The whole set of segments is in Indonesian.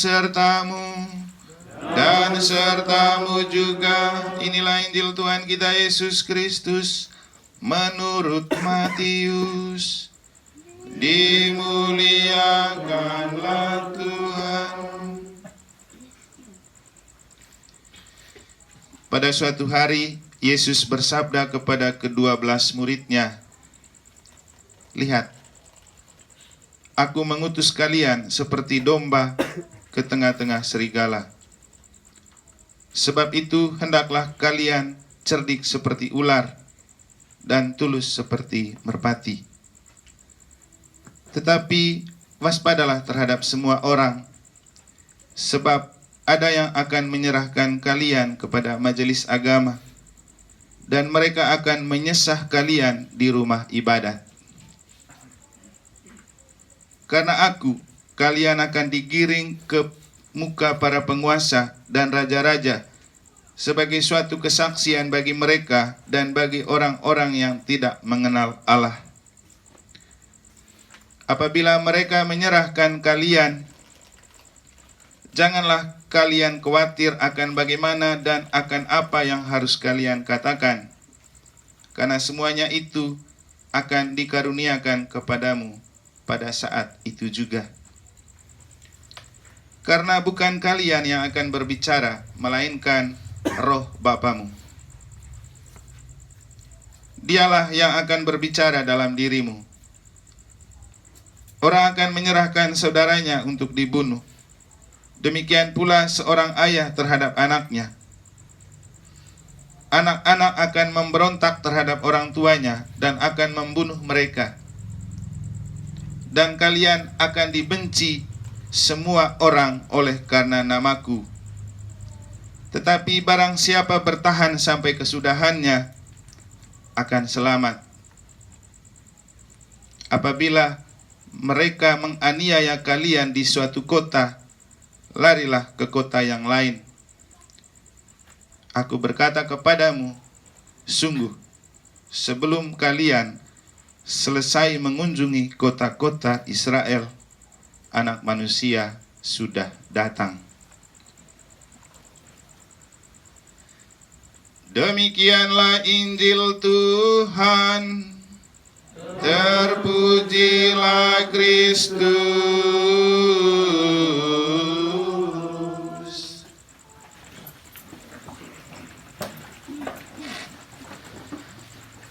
sertamu dan sertamu juga. Inilah Injil Tuhan kita Yesus Kristus menurut Matius. Dimuliakanlah Tuhan. Pada suatu hari Yesus bersabda kepada ke-12 muridnya, "Lihat, Aku mengutus kalian seperti domba ke tengah-tengah serigala. Sebab itu hendaklah kalian cerdik seperti ular dan tulus seperti merpati. Tetapi waspadalah terhadap semua orang, sebab ada yang akan menyerahkan kalian kepada majelis agama, dan mereka akan menyesah kalian di rumah ibadat. Karena aku, kalian akan digiring ke muka para penguasa dan raja-raja sebagai suatu kesaksian bagi mereka dan bagi orang-orang yang tidak mengenal Allah. Apabila mereka menyerahkan kalian, janganlah kalian khawatir akan bagaimana dan akan apa yang harus kalian katakan, karena semuanya itu akan dikaruniakan kepadamu pada saat itu juga. Karena bukan kalian yang akan berbicara, melainkan Roh Bapamu. Dialah yang akan berbicara dalam dirimu. Orang akan menyerahkan saudaranya untuk dibunuh. Demikian pula seorang ayah terhadap anaknya. Anak-anak akan memberontak terhadap orang tuanya dan akan membunuh mereka. Dan kalian akan dibenci semua orang oleh karena namaku. Tetapi barang siapa bertahan sampai kesudahannya akan selamat. Apabila mereka menganiaya kalian di suatu kota, larilah ke kota yang lain. Aku berkata kepadamu, sungguh, sebelum kalian selesai mengunjungi kota-kota Israel, Anak Manusia sudah datang." Demikianlah Injil Tuhan. Terpujilah Kristus.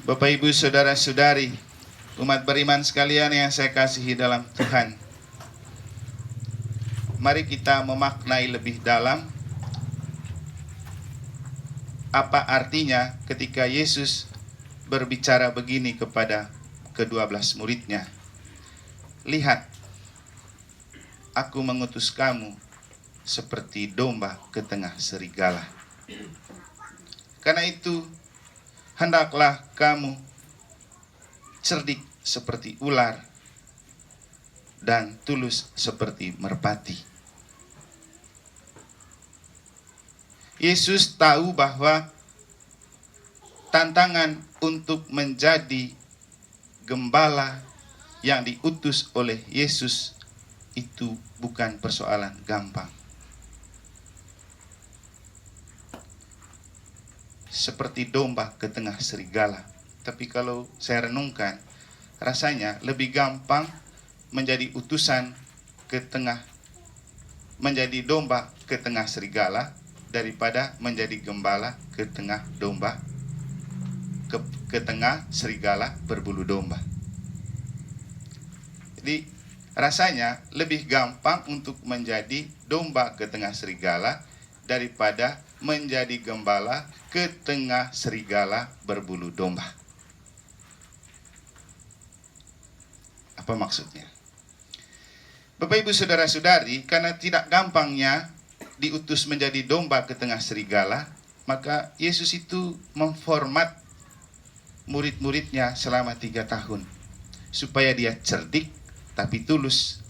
Bapak, Ibu, saudara-saudari, umat beriman sekalian yang saya kasihi dalam Tuhan, mari kita memaknai lebih dalam apa artinya ketika Yesus berbicara begini kepada ke-12 muridnya. "Lihat, aku mengutus kamu seperti domba ke tengah serigala. Karena itu, hendaklah kamu cerdik seperti ular dan tulus seperti merpati." Yesus tahu bahwa tantangan untuk menjadi gembala yang diutus oleh Yesus itu bukan persoalan gampang. Seperti domba ke tengah serigala. Tapi kalau saya renungkan, rasanya lebih gampang menjadi utusan menjadi domba ke tengah serigala daripada menjadi gembala ke tengah serigala berbulu domba. Jadi rasanya lebih gampang untuk menjadi domba ke tengah serigala daripada menjadi gembala ke tengah serigala berbulu domba. Apa maksudnya? Bapak, Ibu, saudara-saudari, karena tidak gampangnya diutus menjadi domba ke tengah serigala, maka Yesus itu memformat murid-muridnya selama 3 tahun supaya dia cerdik tapi tulus.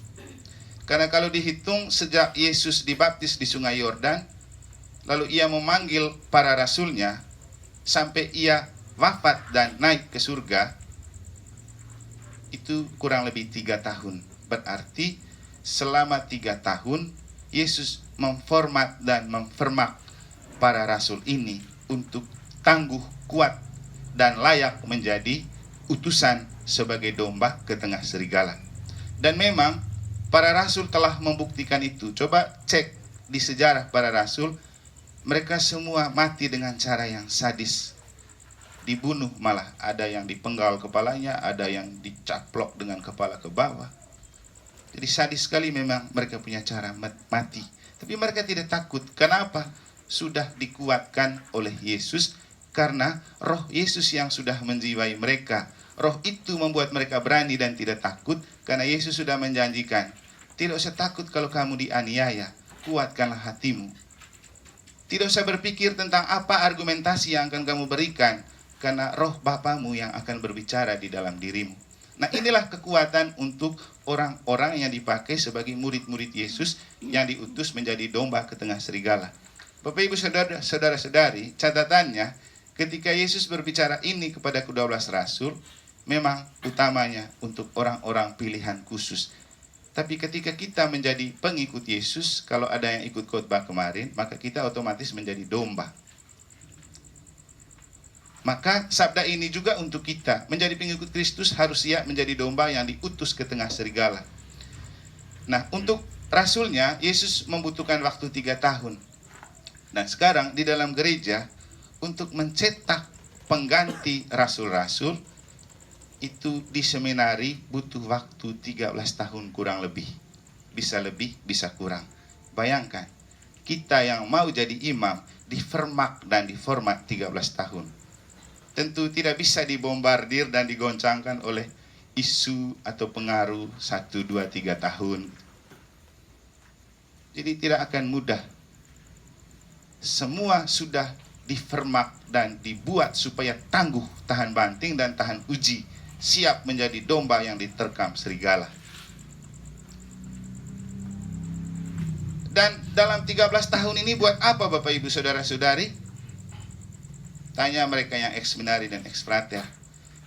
Karena kalau dihitung sejak Yesus dibaptis di Sungai Yordan, lalu ia memanggil para rasulnya sampai ia wafat dan naik ke surga, itu kurang lebih 3 tahun. Berarti selama 3 tahun Yesus memformat dan memfermak para rasul ini untuk tangguh, kuat, dan layak menjadi utusan sebagai domba ke tengah serigala. Dan memang para rasul telah membuktikan itu. Coba cek di sejarah para rasul, mereka semua mati dengan cara yang sadis. Dibunuh, malah ada yang dipenggal kepalanya, ada yang dicaplok dengan kepala ke bawah. Jadi sadis sekali memang mereka punya cara mati. Tapi mereka tidak takut. Kenapa? Sudah dikuatkan oleh Yesus, karena roh Yesus yang sudah menjiwai mereka. Roh itu membuat mereka berani dan tidak takut, karena Yesus sudah menjanjikan, tidak usah takut kalau kamu dianiaya, kuatkanlah hatimu. Tidak usah berpikir tentang apa argumentasi yang akan kamu berikan, karena roh Bapamu yang akan berbicara di dalam dirimu. Nah, inilah kekuatan untuk orang-orang yang dipakai sebagai murid-murid Yesus yang diutus menjadi domba ke tengah serigala. Bapak Ibu saudara-saudari, catatannya ketika Yesus berbicara ini kepada ke-12 rasul, memang utamanya untuk orang-orang pilihan khusus. Tapi ketika kita menjadi pengikut Yesus, kalau ada yang ikut khotbah kemarin, maka kita otomatis menjadi domba. Maka sabda ini juga untuk kita. Menjadi pengikut Kristus harus siap menjadi domba yang diutus ke tengah serigala. Nah, untuk rasulnya, Yesus membutuhkan waktu 3 tahun. Dan sekarang di dalam gereja, untuk mencetak pengganti rasul-rasul, itu di seminari butuh waktu 13 tahun kurang lebih. Bisa lebih, bisa kurang. Bayangkan, kita yang mau jadi imam, difermak dan diformat 13 tahun. Tentu tidak bisa dibombardir dan digoncangkan oleh isu atau pengaruh 1, 2, 3 tahun. Jadi tidak akan mudah. Semua sudah difermak dan dibuat supaya tangguh, tahan banting dan tahan uji, siap menjadi domba yang diterkam serigala. Dan dalam 13 tahun ini buat apa Bapak Ibu saudara-saudari? Tanya mereka yang ex-seminari dan ex-frater.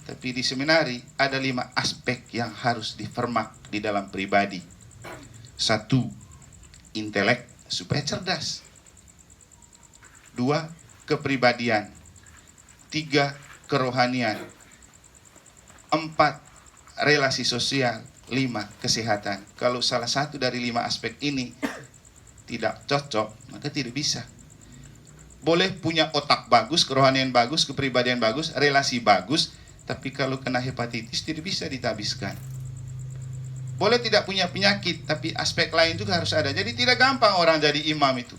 Tapi di seminari ada 5 aspek yang harus difermak di dalam pribadi. 1, intelek supaya cerdas. 2, kepribadian. 3, kerohanian. 4, relasi sosial. 5, kesehatan. Kalau salah satu dari 5 aspek ini tidak cocok, maka tidak bisa. Boleh punya otak bagus, kerohanian bagus, kepribadian bagus, relasi bagus, tapi kalau kena hepatitis tidak bisa ditabiskan. Boleh tidak punya penyakit, tapi aspek lain juga harus ada. Jadi tidak gampang orang jadi imam itu.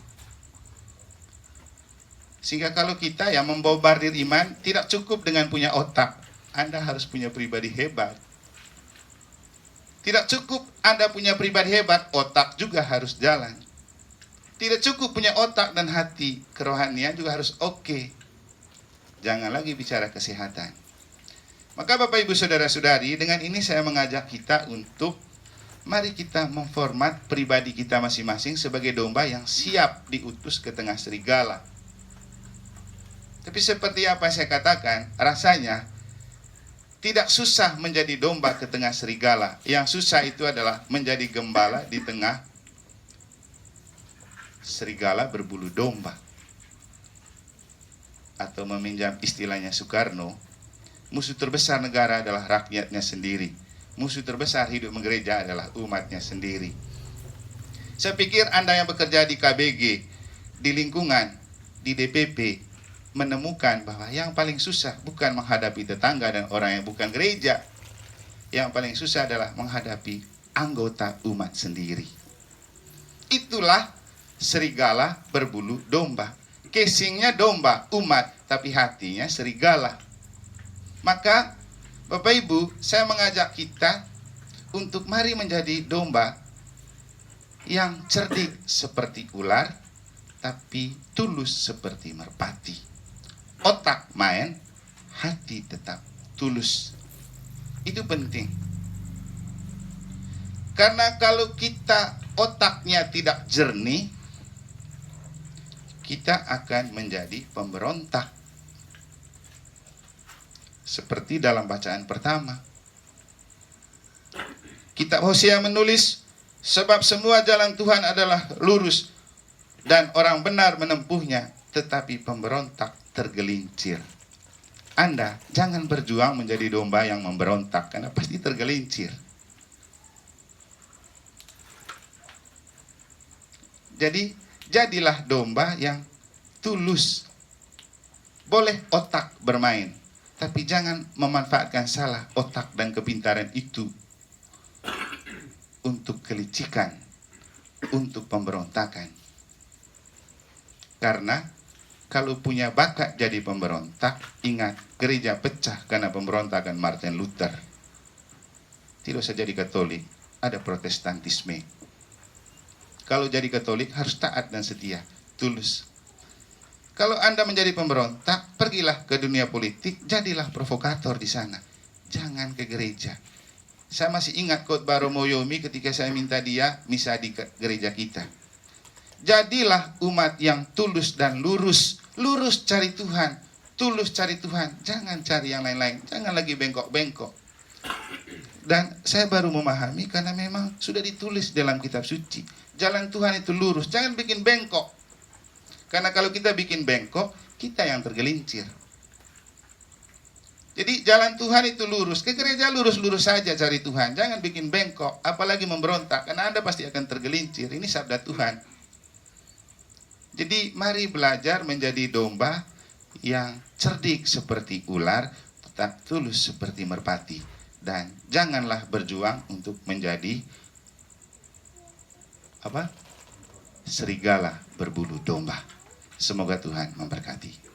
Sehingga kalau kita yang membombardir iman, tidak cukup dengan punya otak. Anda harus punya pribadi hebat. Tidak cukup Anda punya pribadi hebat, otak juga harus jalan. Tidak cukup punya otak dan hati, kerohanian juga harus oke. Jangan lagi bicara kesehatan. Maka Bapak Ibu saudara-saudari, dengan ini saya mengajak kita untuk mari kita memformat pribadi kita masing-masing sebagai domba yang siap diutus ke tengah serigala. Tapi seperti apa yang saya katakan, rasanya tidak susah menjadi domba ke tengah serigala. Yang susah itu adalah menjadi gembala di tengah serigala berbulu domba. Atau meminjam istilahnya Soekarno, musuh terbesar negara adalah rakyatnya sendiri. Musuh terbesar hidup gereja adalah umatnya sendiri. Saya pikir Anda yang bekerja di KBG, di lingkungan, di DPP, menemukan bahwa yang paling susah bukan menghadapi tetangga dan orang yang bukan gereja. Yang paling susah adalah menghadapi anggota umat sendiri. Itulah serigala berbulu domba. Casingnya domba, umat, tapi hatinya serigala. Maka Bapak Ibu, saya mengajak kita untuk mari menjadi domba yang cerdik seperti ular, tapi tulus seperti merpati. Otak main, hati tetap tulus. Itu penting. Karena kalau kita otaknya tidak jernih, kita akan menjadi pemberontak. Seperti dalam bacaan pertama. Kitab Hosea menulis Sebab semua jalan Tuhan adalah lurus dan orang benar menempuhnya, tetapi pemberontak tergelincir. Anda jangan berjuang menjadi domba yang memberontak, karena pasti tergelincir. Jadi, jadilah domba yang tulus. Boleh otak bermain, tapi jangan memanfaatkan salah otak dan kepintaran itu untuk kelicikan, untuk pemberontakan. Karena kalau punya bakat jadi pemberontak, ingat, gereja pecah karena pemberontakan Martin Luther. Tidak usah jadi Katolik, ada Protestantisme. Kalau jadi Katolik harus taat dan setia, tulus. Kalau Anda menjadi pemberontak, pergilah ke dunia politik, jadilah provokator di sana. Jangan ke gereja. Saya masih ingat khotbah Romo Yomi ketika saya minta dia misa di gereja kita. Jadilah umat yang tulus dan lurus. Lurus cari Tuhan, tulus cari Tuhan. Jangan cari yang lain-lain, jangan lagi bengkok-bengkok. Dan saya baru memahami karena memang sudah ditulis dalam kitab suci. Jalan Tuhan itu lurus, jangan bikin bengkok. Karena kalau kita bikin bengkok, kita yang tergelincir. Jadi jalan Tuhan itu lurus. Ke gereja lurus-lurus saja cari Tuhan. Jangan bikin bengkok, apalagi memberontak. Karena Anda pasti akan tergelincir. Ini sabda Tuhan. Jadi mari belajar menjadi domba yang cerdik seperti ular, tetap tulus seperti merpati. Dan janganlah berjuang untuk menjadi serigala berbulu domba. Semoga Tuhan memberkati.